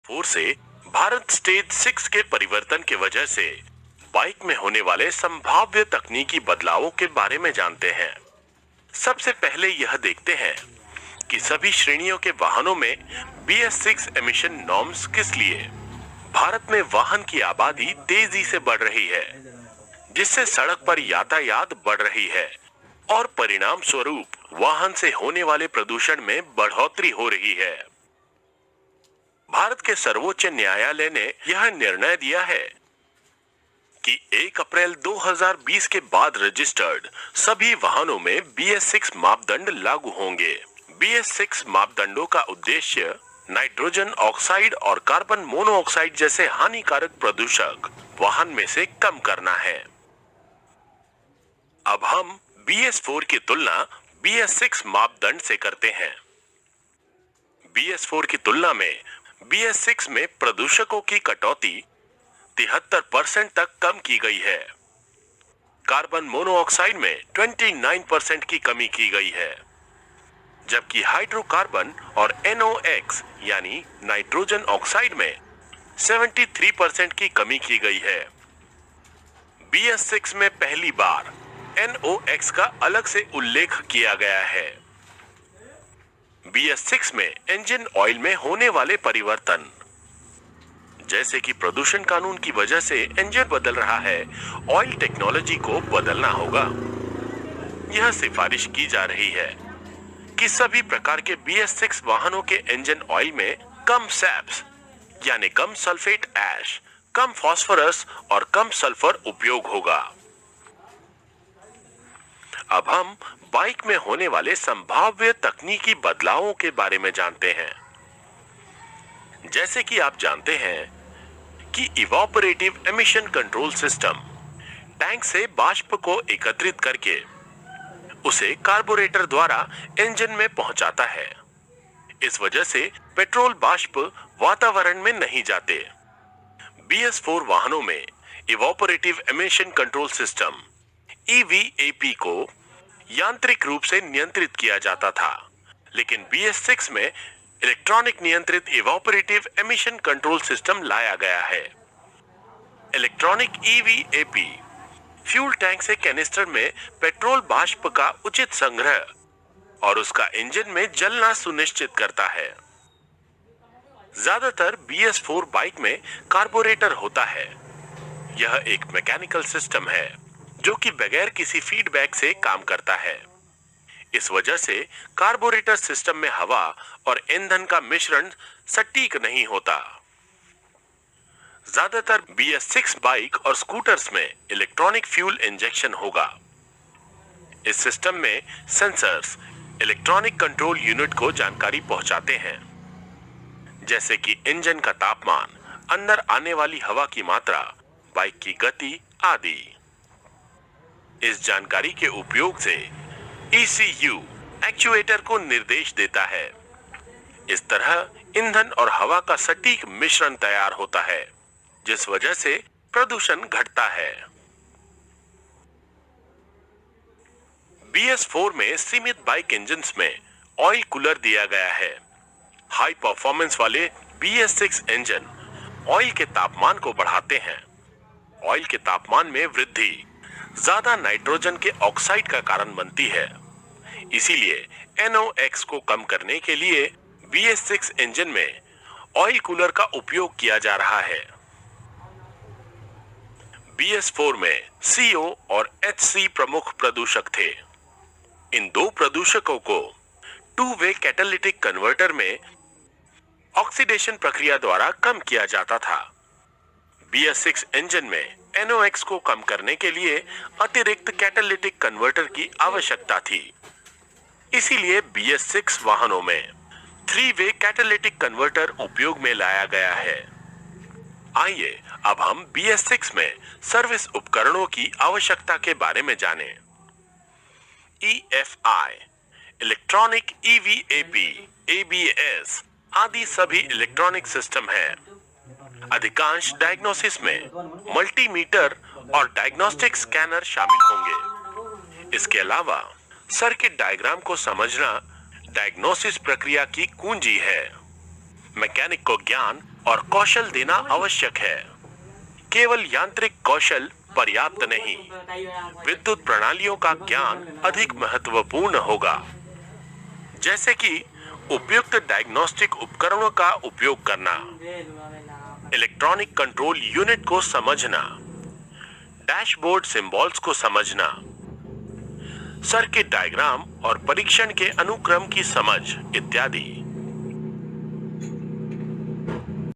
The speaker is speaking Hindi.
4 से भारत स्टेज 6 के परिवर्तन के वजह से बाइक में होने वाले संभाव्य तकनीकी बदलावों के बारे में जानते हैं। सबसे पहले यह देखते हैं कि सभी श्रेणियों के वाहनों में BS6 एमिशन नॉर्म्स किस लिए। भारत में वाहन की आबादी तेजी से बढ़ रही है, जिससे सड़क पर यातायात बढ़ रही है और परिणाम स्वरूप वाहन से होने वाले प्रदूषण में बढ़ोतरी हो रही है। भारत के सर्वोच्च न्यायालय ने यह निर्णय दिया है कि 1 अप्रैल 2020 के बाद रजिस्टर्ड सभी वाहनों में BS6 मापदंड लागू होंगे। BS6 मापदंडों का उद्देश्य नाइट्रोजन ऑक्साइड और कार्बन मोनोऑक्साइड जैसे हानिकारक प्रदूषक वाहन में से कम करना है। अब हम BS4 की तुलना BS6 मापदंड से करते हैं। BS4 की तुलना में BS6 में प्रदूषकों की कटौती 73% तक कम की गई है। कार्बन मोनोऑक्साइड में 29% की कमी की गई है, जबकि हाइड्रोकार्बन और NOx यानी नाइट्रोजन ऑक्साइड में 73% की कमी की गई है। BS6 में पहली बार NOx का अलग से उल्लेख किया गया है। BS6 में इंजन ऑयल में होने वाले परिवर्तन, जैसे कि प्रदूषण कानून की वजह से इंजन बदल रहा है, ऑयल टेक्नोलॉजी को बदलना होगा। यह सिफारिश की जा रही है कि सभी प्रकार के BS6 वाहनों के इंजन ऑयल में कम सैप्स यानी कम सल्फेट ऐश, कम फास्फोरस और कम सल्फर उपयोग होगा। अब हम बाइक में होने वाले संभाव्य तकनीकी बदलावों के बारे में जानते हैं। जैसे कि आप जानते हैं कि evaporative emission control system tank से बाष्प को एकत्रित करके उसे कार्बोरेटर द्वारा इंजन में पहुंचाता है। इस वजह से पेट्रोल बाष्प वातावरण में नहीं जाते। BS4 वाहनों में evaporative emission control system EVAP को यांत्रिक रूप से नियंत्रित किया जाता था, लेकिन BS6 में इलेक्ट्रॉनिक नियंत्रित इवोपरेटिव एमिशन कंट्रोल सिस्टम लाया गया है। इलेक्ट्रॉनिक EVAP फ्यूल टैंक से कैनिस्टर में पेट्रोल बाष्प का उचित संग्रह और उसका इंजन में जलना सुनिश्चित करता है। ज्यादातर BS4 बाइक में कार्बोरेटर होता है। यह एक मैकेनिकल सिस्टम है जो कि बगैर किसी फीडबैक से काम करता है। इस वजह से कार्बोरेटर सिस्टम में हवा और ईंधन का मिश्रण सटीक नहीं होता। ज्यादातर BS6 बाइक और स्कूटर्स में इलेक्ट्रॉनिक फ्यूल इंजेक्शन होगा। इस सिस्टम में सेंसर्स इलेक्ट्रॉनिक कंट्रोल यूनिट को जानकारी पहुंचाते हैं, जैसे कि इंजन का तापमान, अंदर आने वाली हवा की मात्रा, बाइक की गति आदि। इस जानकारी के उपयोग से ECU एक्चुएटर को निर्देश देता है। इस तरह ईंधन और हवा का सटीक मिश्रण तैयार होता है, जिस वजह से प्रदूषण घटता है। BS4 में सीमित बाइक इंजन्स में ऑयल कूलर दिया गया है। हाई परफॉर्मेंस वाले BS6 इंजन ऑयल के तापमान को बढ़ाते हैं। ऑयल के तापमान में वृद्धि ज्यादा नाइट्रोजन के ऑक्साइड का कारण बनती है। इसीलिए NOx को कम करने के लिए BS6 इंजन में ऑयल कूलर का उपयोग किया जा रहा है। BS4 में CO और HC प्रमुख प्रदूषक थे। इन दो प्रदूषकों को टू वे कैटालिटिक कन्वर्टर में ऑक्सीडेशन प्रक्रिया द्वारा कम किया जाता था। BS6 इंजन में NOx को कम करने के लिए अतिरिक्त कैटालिटिक कन्वर्टर की आवश्यकता थी। इसीलिए BS6 वाहनों में 3 वे कैटालिटिक कन्वर्टर उपयोग में लाया गया है। आइए अब हम BS6 में सर्विस उपकरणों की आवश्यकता के बारे में जानें। EFI, इलेक्ट्रॉनिक EVAP, ABS आदि सभी इलेक्ट्रॉनिक सिस्टम हैं। अधिकांश डायग्नोसिस में मल्टीमीटर और डायग्नोस्टिक स्कैनर शामिल होंगे। इसके अलावा सर्किट डायग्राम को समझना डायग्नोसिस प्रक्रिया की कुंजी है। मैकेनिक को ज्ञान और कौशल देना आवश्यक है। केवल यांत्रिक कौशल पर्याप्त नहीं, विद्युत प्रणालियों का ज्ञान अधिक महत्वपूर्ण होगा, जैसे कि उपयुक्त डायग्नोस्टिक उपकरणों का उपयोग करना, इलेक्ट्रॉनिक कंट्रोल यूनिट को समझना, डैशबोर्ड सिंबल्स को समझना, सर्किट डायग्राम और परीक्षण के अनुक्रम की समझ इत्यादि।